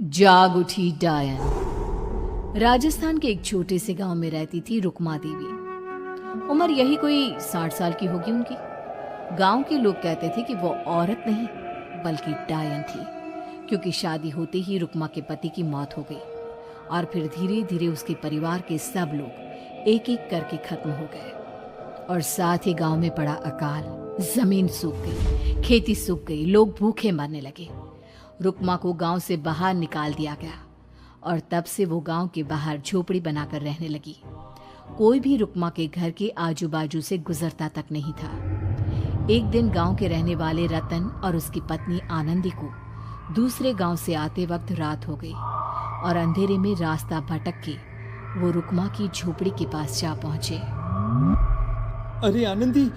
जाग उठी डायन। राजस्थान के एक छोटे से गांव में रहती थी रुक्मा देवी। उम्र यही कोई 60 साल की होगी उनकी। गांव के लोग कहते थे कि वो औरत नहीं बल्कि डायन थी, क्योंकि शादी होते ही रुक्मा के पति की मौत हो गई और फिर धीरे धीरे उसके परिवार के सब लोग एक एक करके खत्म हो गए और साथ ही गांव में पड़ा अकाल। जमीन सूख गई, खेती सूख गई, लोग भूखे मरने लगे। रुक्मा को गांव से बाहर निकाल दिया गया और तब से वो गांव के बाहर झोपड़ी बनाकर रहने लगी। कोई भी रुक्मा के घर के आजू बाजू से गुजरता तक नहीं था। एक दिन गांव के रहने वाले रतन और उसकी पत्नी आनंदी को दूसरे गांव से आते वक्त रात हो गई और अंधेरे में रास्ता भटक के वो रुक्मा की झोपड़ी के पास जा पहुंचे। अरे आनंदी,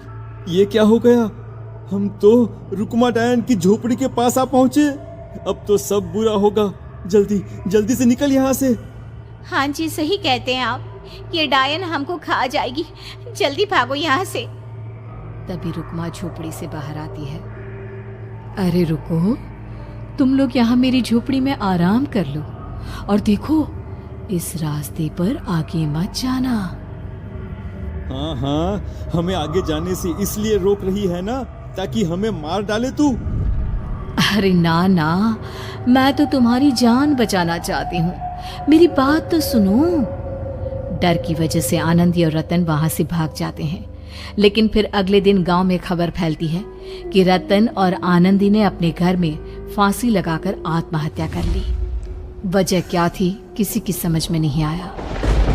ये क्या हो गया? हम तो रुक्मा डायन की झोपड़ी के पास आ पहुंचे। अब तो सब बुरा होगा। जल्दी जल्दी से निकल यहाँ से। हाँ जी, सही कहते हैं आप। ये डायन हमको खा जाएगी। जल्दी भागो यहाँ से। तभी रुक्मा झोपड़ी से बाहर आती है। अरे रुको, तुम लोग यहाँ मेरी झोपड़ी में आराम कर लो और देखो, इस रास्ते पर आगे मत जाना। हाँ हाँ, हमें आगे जाने से इसलिए रोक रही है ना, ताकि हमें मार डाले तू। अरे ना ना, मैं तो तुम्हारी जान बचाना चाहती हूँ, मेरी बात तो सुनो। डर की वजह से आनंदी और रतन वहां से भाग जाते हैं, लेकिन फिर अगले दिन गांव में खबर फैलती है कि रतन और आनंदी ने अपने घर में फांसी लगाकर आत्महत्या कर ली। वजह क्या थी किसी की समझ में नहीं आया।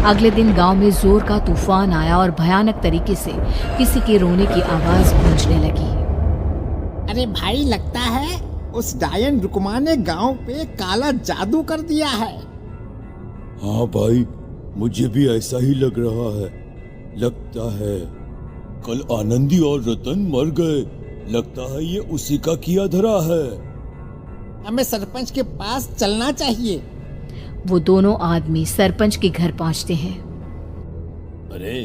अगले दिन गांव में जोर का तूफान आया और भयानक तरीके से किसी के रोने की आवाज गूंजने लगी। अरे भाई, लगता है उस डायन रुक्मा ने गांव पे काला जादू कर दिया है। हाँ भाई, मुझे भी ऐसा ही लग रहा है। लगता है कल आनंदी और रतन मर गए। लगता है ये उसी का किया धरा है। हमें सरपंच के पास चलना चाहिए। वो दोनों आदमी सरपंच के घर पहुंचते हैं। अरे,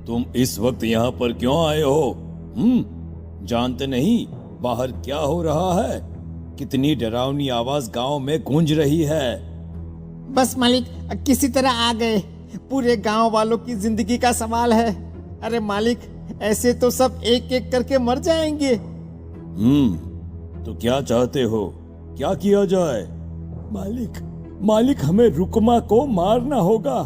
तुम इस वक्त यहाँ पर क्यों आए हो? जानते नहीं बाहर क्या हो रहा है? कितनी डरावनी आवाज गांव में गूंज रही है। बस मालिक, किसी तरह आ गए। पूरे गांव वालों की जिंदगी का सवाल है। अरे मालिक, ऐसे तो सब एक एक करके मर जाएंगे। तो क्या चाहते हो? क्या किया जाए? मालिक, हमें रुक्मा को मारना होगा।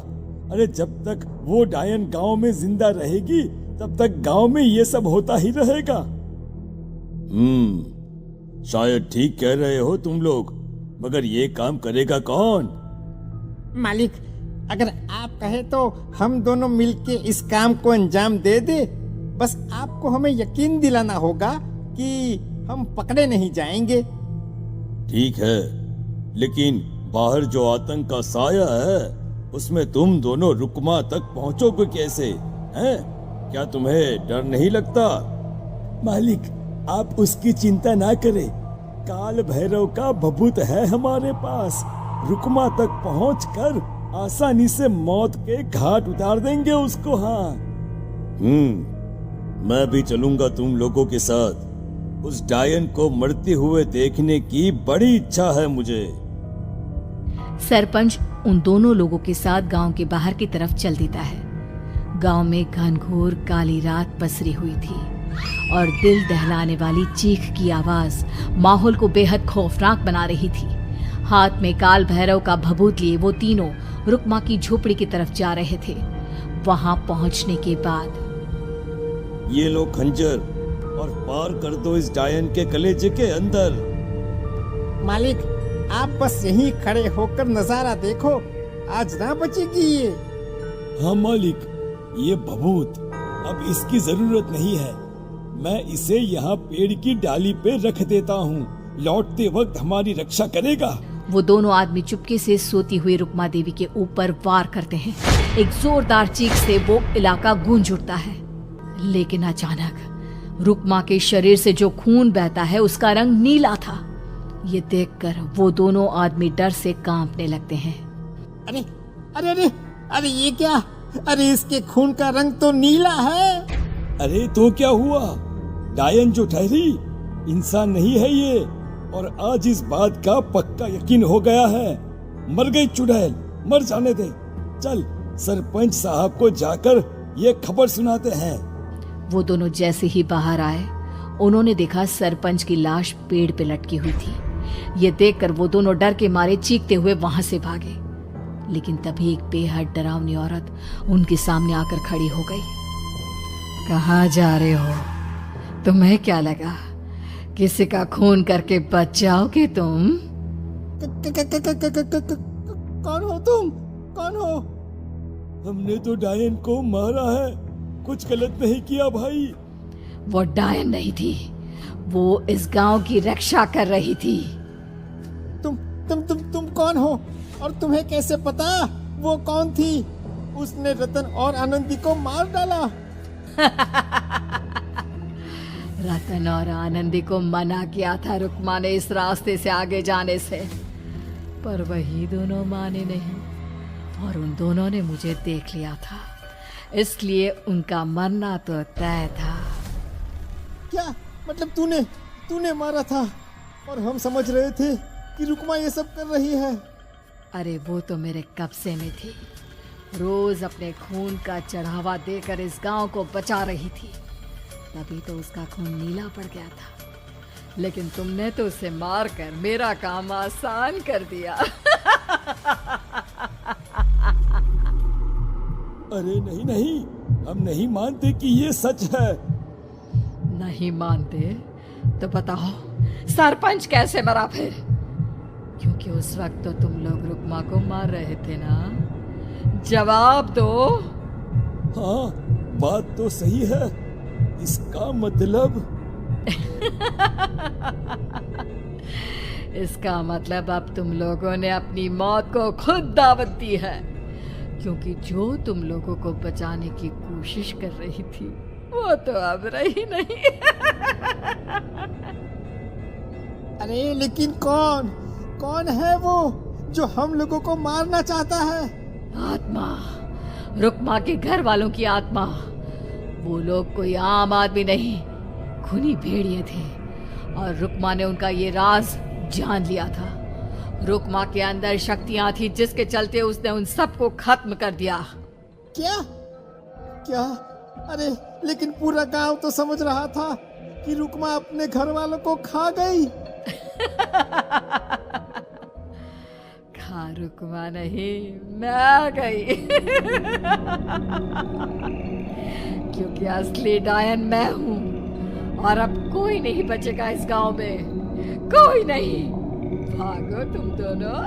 अरे जब तक वो डायन गांव में जिंदा रहेगी तब तक गांव में ये सब होता ही रहेगा। शायद ठीक कह रहे हो तुम लोग, मगर ये काम करेगा कौन? मालिक, अगर आप कहे तो हम दोनों मिलके इस काम को अंजाम दे दे। बस आपको हमें यकीन दिलाना होगा कि हम पकड़े नहीं जाएंगे। ठीक है, लेकिन बाहर जो आतंक का साया है उसमें तुम दोनों रुक्मा तक पहुंचोगे कैसे? हैं? क्या तुम्हें डर नहीं लगता? मालिक, आप उसकी चिंता ना करें। काल भैरव का भभूत है हमारे पास। रुक्मा तक पहुंचकर आसानी से मौत के घाट उतार देंगे उसको। हाँ, मैं भी चलूंगा तुम लोगों के साथ। उस डायन को मरते हुए देखने की बड़ी इच्छा है मुझे। सरपंच उन दोनों लोगों के साथ गांव के बाहर की तरफ चल देता है। गांव में घनघोर काली रात पसरी हुई थी और दिल दहलाने वाली चीख की आवाज माहौल को बेहद खौफनाक बना रही थी। हाथ में काल भैरव का भभूत लिए वो तीनों रुक्मा की झोपड़ी की तरफ जा रहे थे। वहां पहुंचने के बाद, ये लो खंजर और पार कर दो इस डायन के कलेजे के अंदर। मालिक, आप बस यहीं खड़े होकर नजारा देखो, आज ना बचेगी ये। हाँ मालिक, ये भभूत अब इसकी जरूरत नहीं है। मैं इसे यहाँ पेड़ की डाली पे रख देता हूँ, लौटते वक्त हमारी रक्षा करेगा। वो दोनों आदमी चुपके से सोती हुई रुक्मा देवी के ऊपर वार करते हैं। एक जोरदार चीख से वो इलाका गूंज उठता है, लेकिन अचानक रुक्मा के शरीर से जो खून बहता है उसका रंग नीला था। ये देखकर वो दोनों आदमी डर से कांपने लगते हैं। अरे अरे अरे अरे, ये क्या? अरे इसके खून का रंग तो नीला है। अरे तो क्या हुआ? डायन जो ठहरी इंसान नहीं है ये, और आज इस बात का पक्का यकीन हो गया है। मर गई चुड़ैल, मर जाने दे। चल सरपंच साहब को जाकर ये खबर सुनाते हैं। वो दोनों जैसे ही बाहर आए उन्होंने देखा सरपंच की लाश पेड़ पे लटकी हुई थी। ये देखकर वो दोनों डर के मारे चीखते हुए वहां से भागे, लेकिन तभी एक बेहद डरावनी औरत उनके सामने आकर खड़ी हो गई। कहाँ जा रहे हो? तुम्हें क्या लगा किसी का खून करके बच जाओगे तुम? कौन हो तुम? कौन हो? हमने तो डायन को मारा है, कुछ गलत नहीं किया भाई। वो डायन नहीं थी, वो इस गांव की रक्षा कर रही थी। तुम कौन हो और तुम्हें कैसे पता वो कौन थी? उसने रतन और आनंदी को मार डाला। रतन और आनंदी को मना किया था रुक्मा ने इस रास्ते से आगे जाने से, पर वही दोनों माने नहीं और उन दोनों ने मुझे देख लिया था, इसलिए उनका मरना तो तय था। क्या मतलब तूने मारा था और हम समझ रहे थे कि रुक्मा ये सब कर रही है? अरे वो तो मेरे कब्जे में थी, रोज अपने खून का चढ़ावा देकर इस गांव को बचा रही थी, तभी तो उसका खून नीला पड़ गया था। लेकिन तुमने तो उसे मारकर मेरा काम आसान कर दिया। अरे नहीं नहीं, हम नहीं मानते कि ये सच है। नहीं मानते तो बताओ सरपंच कैसे मरा फिर? क्योंकि उस वक्त तो तुम लोग रुक्मा को मार रहे थे ना, जवाब दो। हाँ बात तो सही है, इसका मतलब इसका मतलब अब तुम लोगों ने अपनी मौत को खुद दावत दी है, क्योंकि जो तुम लोगों को बचाने की कोशिश कर रही थी वो तो अब रही नहीं। अरे लेकिन कौन है वो जो हम लोगों को मारना चाहता है? आत्मा, रुक्मा के घर वालों की आत्मा। वो लोग कोई आम आदमी नहीं, खूनी भेड़िए थे और रुक्मा ने उनका ये राज जान लिया था। रुक्मा के अंदर शक्तियां थी जिसके चलते उसने उन सबको खत्म कर दिया। क्या? अरे लेकिन पूरा गांव तो समझ रहा था कि रुक्मा अपने घर वालों को खा गई। खा रुक्मा नहीं, मैं गई। क्योंकि असली डायन मैं हूं और अब कोई नहीं बचेगा इस गांव में, कोई नहीं। भागो तुम दोनों।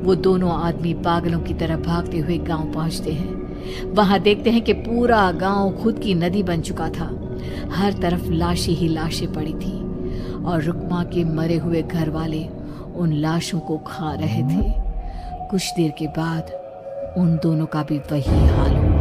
वो दोनों आदमी पागलों की तरह भागते हुए गांव पहुंचते हैं। वहां देखते हैं कि पूरा गांव खुद की नदी बन चुका था। हर तरफ लाशें ही लाशें पड़ी थी और रुक्मा के मरे हुए घर वाले उन लाशों को खा रहे थे। कुछ देर के बाद उन दोनों का भी वही हाल हुआ।